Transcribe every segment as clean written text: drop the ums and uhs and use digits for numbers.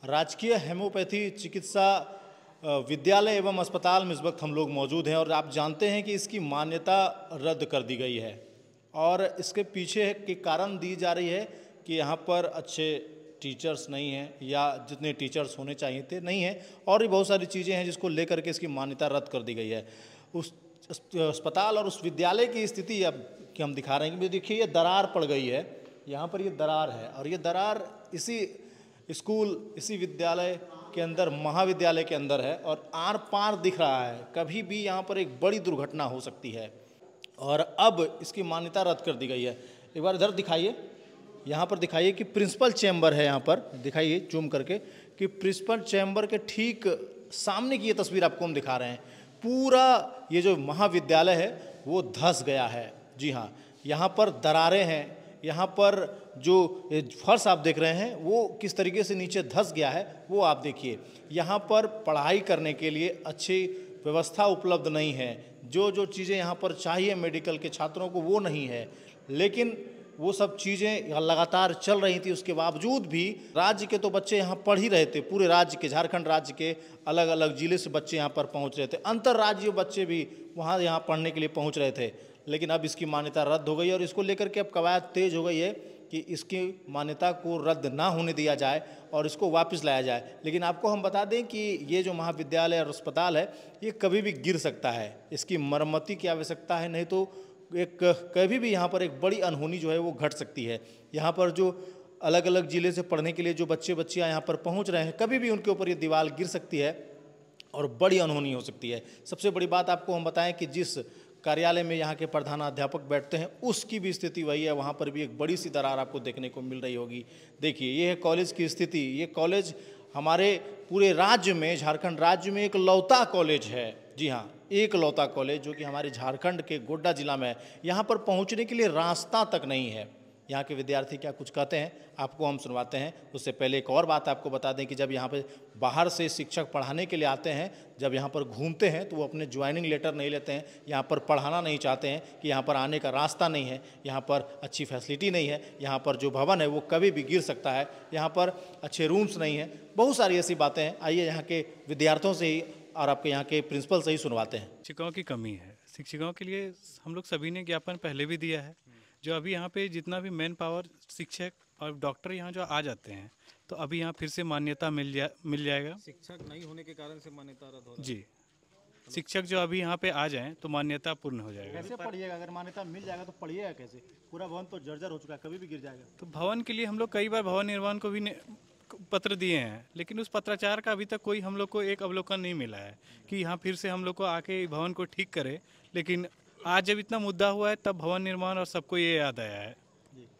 राजकीय हेमोपैथी चिकित्सा विद्यालय एवं अस्पताल में इस वक्त हम लोग मौजूद हैं और आप जानते हैं कि इसकी मान्यता रद्द कर दी गई है और इसके पीछे के कारण दी जा रही है कि यहाँ पर अच्छे टीचर्स नहीं हैं या जितने टीचर्स होने चाहिए थे नहीं हैं और भी बहुत सारी चीज़ें हैं जिसको लेकर के इसकी मान्यता रद्द कर दी गई है। उस अस्पताल और उस विद्यालय की स्थिति अब कि हम दिखा रहे हैं कि देखिए ये दरार पड़ गई है, यहाँ पर ये दरार है और ये दरार इसी स्कूल इसी विद्यालय के अंदर महाविद्यालय के अंदर है और आर पार दिख रहा है। कभी भी यहाँ पर एक बड़ी दुर्घटना हो सकती है और अब इसकी मान्यता रद्द कर दी गई है। एक बार इधर दिखाइए, यहाँ पर दिखाइए कि प्रिंसिपल चैम्बर है, यहाँ पर दिखाइए जूम करके कि प्रिंसिपल चैम्बर के ठीक सामने की ये तस्वीर आपको हम दिखा रहे हैं। पूरा ये जो महाविद्यालय है वो धंस गया है। जी हाँ, यहाँ पर दरारें हैं, यहाँ पर जो फर्श आप देख रहे हैं वो किस तरीके से नीचे धंस गया है वो आप देखिए। यहाँ पर पढ़ाई करने के लिए अच्छी व्यवस्था उपलब्ध नहीं है, जो चीज़ें यहाँ पर चाहिए मेडिकल के छात्रों को वो नहीं है, लेकिन वो सब चीज़ें लगातार चल रही थी। उसके बावजूद भी राज्य के तो बच्चे यहाँ पढ़ ही रहे थे, पूरे राज्य के, झारखंड राज्य के अलग अलग जिले से बच्चे यहाँ पर पहुँच रहे थे, अंतर्राज्यीय बच्चे भी वहाँ यहाँ पढ़ने के लिए पहुँच रहे थे। लेकिन अब इसकी मान्यता रद्द हो गई और इसको लेकर के अब कवायद तेज हो गई है कि इसकी मान्यता को रद्द ना होने दिया जाए और इसको वापस लाया जाए। लेकिन आपको हम बता दें कि ये जो महाविद्यालय और अस्पताल है ये कभी भी गिर सकता है, इसकी मरम्मती की आवश्यकता है, नहीं तो एक कभी भी यहाँ पर एक बड़ी अनहोनी जो है वो घट सकती है। यहाँ पर जो अलग अलग ज़िले से पढ़ने के लिए जो बच्चियाँ यहाँ पर पहुँच रहे हैं, कभी भी उनके ऊपर ये दीवार गिर सकती है और बड़ी अनहोनी हो सकती है। सबसे बड़ी बात आपको हम बताएं कि जिस कार्यालय में यहाँ के प्रधानाध्यापक बैठते हैं उसकी भी स्थिति वही है, वहाँ पर भी एक बड़ी सी दरार आपको देखने को मिल रही होगी। देखिए ये है कॉलेज की स्थिति। ये कॉलेज हमारे पूरे राज्य में, झारखंड राज्य में एक लौता कॉलेज है। जी हाँ, एक लौता कॉलेज जो कि हमारे झारखंड के गोड्डा जिला में है। यहाँ पर पहुँचने के लिए रास्ता तक नहीं है। यहाँ के विद्यार्थी क्या कुछ कहते हैं आपको हम सुनवाते हैं। उससे पहले एक और बात आपको बता दें कि जब यहाँ पे बाहर से शिक्षक पढ़ाने के लिए आते हैं, जब यहाँ पर घूमते हैं तो वो अपने ज्वाइनिंग लेटर नहीं लेते हैं, यहाँ पर पढ़ाना नहीं चाहते हैं कि यहाँ पर आने का रास्ता नहीं है, यहाँ पर अच्छी फैसिलिटी नहीं है, यहाँ पर जो भवन है वो कभी भी गिर सकता है, यहाँ पर अच्छे रूम्स नहीं हैं, बहुत सारी ऐसी बातें हैं। आइए यहाँ के विद्यार्थियों से ही और आपके यहाँ के प्रिंसिपल से ही सुनवाते हैं। शिक्षकों की कमी है। शिक्षकों के लिए हम लोग सभी ने ज्ञापन पहले भी दिया है। जो अभी यहाँ पे जितना भी मैन पावर शिक्षक और डॉक्टर यहाँ जो आ जाते हैं तो अभी यहाँ फिर से मान्यता मिल जाएगा। शिक्षक नहीं होने के कारण से मान्यता रद्द हो रहा है। जी, शिक्षक जो अभी यहाँ पे आ जाएं तो मान्यता पूर्ण हो जाएगा। कैसे पढ़िएगा? अगर मान्यता मिल जाएगा तो पढ़िएगा कैसे? पूरा भवन तो जर्जर हो चुका है, कभी भी गिर जाएगा। तो भवन के लिए हम लोग कई बार भवन निर्माण को भी पत्र दिए हैं, लेकिन उस पत्राचार का अभी तक कोई हम लोग को एक अवलोकन नहीं मिला है कि यहाँ फिर से हम लोग को आके भवन को ठीक करे। लेकिन आज जब इतना मुद्दा हुआ है तब भवन निर्माण और सबको ये याद आया है।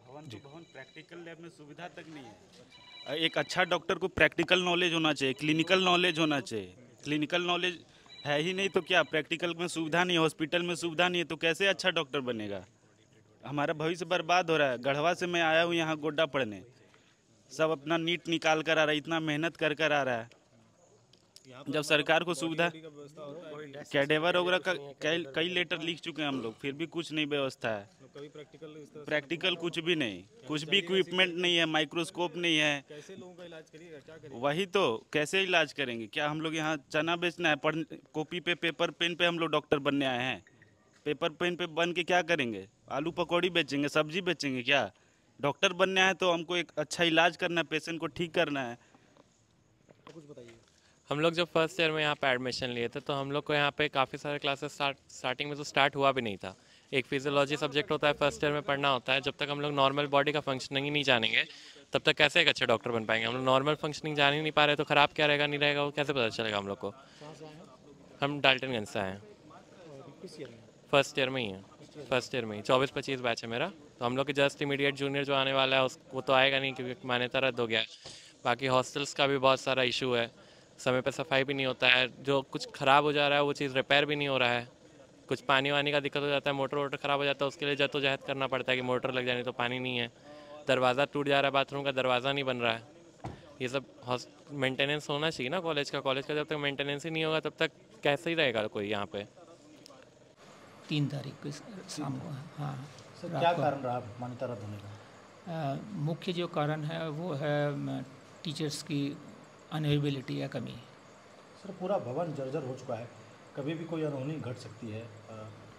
भवन प्रैक्टिकल लैब में सुविधा तक नहीं है। एक अच्छा डॉक्टर को प्रैक्टिकल नॉलेज होना चाहिए, क्लिनिकल नॉलेज होना चाहिए। क्लिनिकल नॉलेज है ही नहीं तो क्या, प्रैक्टिकल में सुविधा नहीं है, हॉस्पिटल में सुविधा नहीं है तो कैसे अच्छा डॉक्टर बनेगा? हमारा भविष्य बर्बाद हो रहा है। गढ़वा से मैं आया हूँ यहाँ गोड्डा पढ़ने, सब अपना नीट निकाल कर आ रहा है, इतना मेहनत कर आ रहा है। जब सरकार को सुविधा, कैडेवर वगैरह का कई लेटर लिख चुके हैं हम लोग, फिर भी कुछ नहीं व्यवस्था है। प्रैक्टिकल कुछ भी नहीं, कुछ भी इक्विपमेंट नहीं है, माइक्रोस्कोप नहीं है। कैसे लोगों का इलाज करिएगा? क्या करिएगा? वही तो, कैसे इलाज करेंगे? क्या हम लोग यहाँ चना बेचना है? कॉपी पे, पेपर पेन पे हम लोग डॉक्टर बनने आए हैं? पेपर पेन पे बन के क्या करेंगे? आलू पकौड़ी बेचेंगे, सब्जी बेचेंगे क्या? डॉक्टर बनने आए तो हमको एक अच्छा इलाज करना है, पेशेंट को ठीक करना है। कुछ बताइए। हम लोग जब फर्स्ट ईयर में यहाँ पे एडमिशन लिए थे तो हम लोग को यहाँ पे काफ़ी सारे क्लासेस स्टार्टिंग में तो स्टार्ट हुआ भी नहीं था। एक फिजियोलॉजी सब्जेक्ट होता है, फर्स्ट ईयर में पढ़ना होता है। जब तक हम लोग नॉर्मल बॉडी का फंक्शनिंग ही नहीं जानेंगे तब तक कैसे एक अच्छे डॉक्टर बन पाएंगे? हम लोग नॉर्मल फंक्शनिंग जान ही नहीं पा रहे तो ख़राब क्या रहेगा नहीं रहेगा वो कैसे पता चलेगा हम लोग को? हम डाल्टनगंज से आए हैं, फर्स्ट ईयर में ही है, फर्स्ट ईयर में ही 24-25 बैच है मेरा। तो हम लोग के जस्ट इमीडिएट जूनियर जो आने वाला है वो तो आएगा नहीं क्योंकि मान्यता रद्द हो गया है। बाकी हॉस्टल्स का भी बहुत सारा इशू है, समय पे सफाई भी नहीं होता है, जो कुछ ख़राब हो जा रहा है वो चीज़ रिपेयर भी नहीं हो रहा है, कुछ पानी वानी का दिक्कत हो जाता है, मोटर वोटर ख़राब हो जाता है, उसके लिए जद्दोजहद करना पड़ता है कि मोटर लग जाने तो पानी नहीं है, दरवाज़ा टूट जा रहा है, बाथरूम का दरवाज़ा नहीं बन रहा है। ये सब मेंटेनेंस होना चाहिए ना कॉलेज का जब तक मेंटेनेंस ही नहीं होगा तब तक कैसे ही रहेगा कोई यहाँ पे। 3 तारीख को शाम को। हाँ सर, क्या कारण रहा मान्यता रद्द होने का? मुख्य जो कारण है वो है टीचर्स की अनअवेलेबिलिटी या कमी। सर पूरा भवन जर्जर हो चुका है, कभी भी कोई अनहोनी घट सकती है।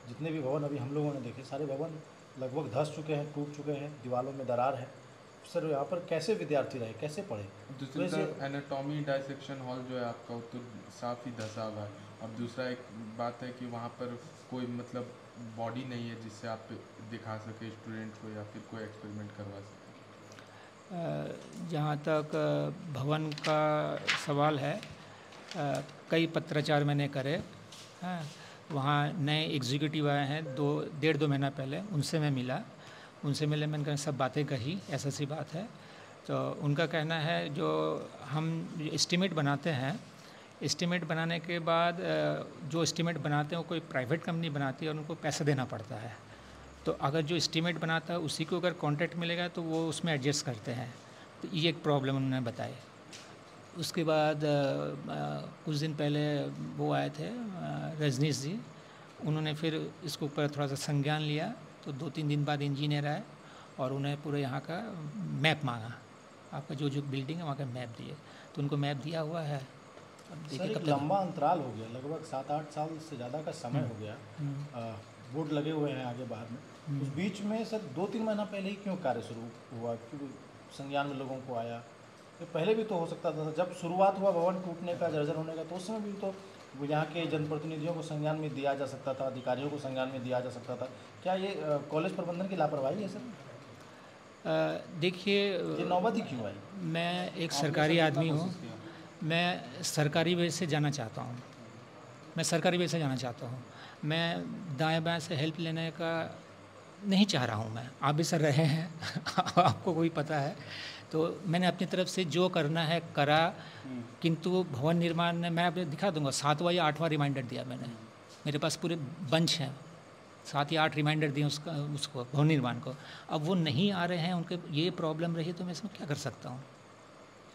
जितने भी भवन अभी हम लोगों ने देखे सारे भवन लगभग धंस चुके हैं, टूट चुके हैं, दीवारों में दरार है। सर यहाँ पर कैसे विद्यार्थी रहे, कैसे पढ़े? दूसरी तरफ एनाटॉमी डाइसेक्शन हॉल जो है आपका वो तो साफ ही धंसा हुआ है। और दूसरा एक बात है कि वहाँ पर कोई मतलब बॉडी नहीं है जिससे आप दिखा सके स्टूडेंट को या फिर कोई एक्सपेरिमेंट करवा सके। जहाँ तक भवन का सवाल है, कई पत्राचार मैंने करे हैं। वहाँ नए एग्जीक्यूटिव आए हैं 1.5-2 महीना पहले, उनसे मैं मिला। मैंने कहा सब बातें कही, ऐसा सी बात है। तो उनका कहना है जो हम एस्टीमेट बनाते हैं, एस्टीमेट बनाने के बाद जो एस्टीमेट बनाते हैं वो कोई प्राइवेट कंपनी बनाती है और उनको पैसा देना पड़ता है। तो अगर जो एस्टीमेट बनाता है उसी को अगर कॉन्ट्रैक्ट मिलेगा तो वो उसमें एडजस्ट करते हैं। तो ये एक प्रॉब्लम उन्होंने बताई। उसके बाद कुछ दिन पहले वो आए थे रजनीश जी, उन्होंने फिर इसके ऊपर थोड़ा सा संज्ञान लिया। तो 2-3 दिन बाद इंजीनियर आए और उन्हें पूरे यहाँ का मैप मांगा, आपका जो बिल्डिंग है वहाँ का मैप दिए। तो उनको मैप दिया हुआ है। अब देखिए कब तक। लंबा अंतराल हो गया, लगभग 7-8 साल से ज़्यादा का समय हो गया। बोर्ड लगे हुए हैं आगे बाहर में। उस बीच में सर 2-3 महीना पहले ही क्यों कार्य शुरू हुआ, क्योंकि संज्ञान में लोगों को आया? तो पहले भी तो हो सकता था, जब शुरुआत हुआ भवन टूटने का, जर्जर होने का, तो उस समय भी तो यहाँ के जनप्रतिनिधियों को संज्ञान में दिया जा सकता था, अधिकारियों को संज्ञान में दिया जा सकता था। क्या ये कॉलेज प्रबंधन की लापरवाही है सर? देखिए, ये नौबत ही क्यों आई? मैं एक सरकारी आदमी हूँ, मैं सरकारी वे से जाना चाहता हूँ, मैं दाएं बाएं से हेल्प लेने का नहीं चाह रहा हूँ। मैं, आप भी सर रहे हैं आपको कोई पता है। तो मैंने अपनी तरफ से जो करना है करा, किंतु भवन निर्माण ने, मैं आपको दिखा दूंगा 7वां या 8वां रिमाइंडर दिया मैंने। मेरे पास पूरे बंच हैं, 7 या 8 रिमाइंडर दिए उसको भवन निर्माण को। अब वो नहीं आ रहे हैं, उनके ये प्रॉब्लम रही, तो मैं इसमें क्या कर सकता हूँ?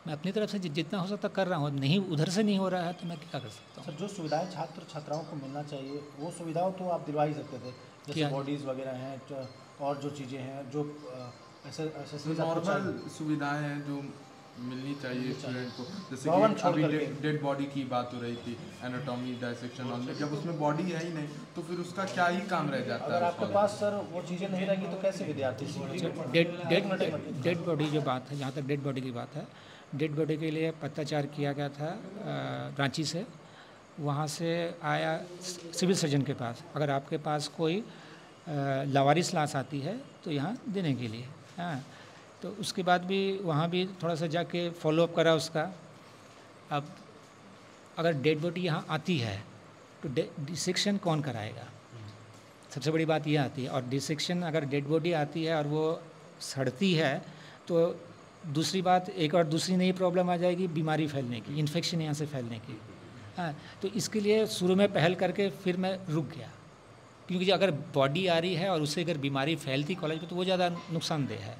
मैं अपनी तरफ से जितना हो सकता कर रहा हूँ। नहीं, उधर से नहीं हो रहा है तो मैं क्या कर सकता हूँ? सर जो सुविधाएं छात्र छात्राओं को मिलना चाहिए वो सुविधाओं तो आप दिलवा ही सकते थे, जैसे बॉडीज़ वगैरह हैं और जो चीज़ें हैं जो ऐसे नॉर्मल सुविधाएं हैं जो मिलनी चाहिए स्टूडेंट को। जैसे कि अभी डेड बॉडी की बात हो रही थी एनाटॉमी डाइसेक्शन हॉल में, जब उसमें बॉडी है ही नहीं तो फिर उसका क्या ही काम रह जाता है? अगर आपके पास सर वो चीज़ें नहीं रहेंगी तो कैसे विद्यार्थी सीखेंगे? डेड बॉडी जो बात है, जहाँ तक डेड बॉडी की बात है, डेड बॉडी के लिए पत्राचार किया गया था रांची से। वहाँ से आया सिविल सर्जन के पास, अगर आपके पास कोई लावारिस लाश आती है तो यहाँ देने के लिए। हाँ, तो उसके बाद भी वहाँ भी थोड़ा सा जाके फॉलोअप करा उसका। अब अगर डेड बॉडी यहाँ आती है तो डिसेक्शन कौन कराएगा? सबसे बड़ी बात यह आती है। और डिसेक्शन अगर डेड बॉडी आती है और वो सड़ती है तो दूसरी बात, एक और दूसरी नई प्रॉब्लम आ जाएगी, बीमारी फैलने की, इन्फेक्शन यहाँ से फैलने की। हाँ, तो इसके लिए शुरू में पहल करके फिर मैं रुक गया, क्योंकि अगर बॉडी आ रही है और उससे अगर बीमारी फैलती कॉलेज में तो वो ज़्यादा नुकसानदेह है।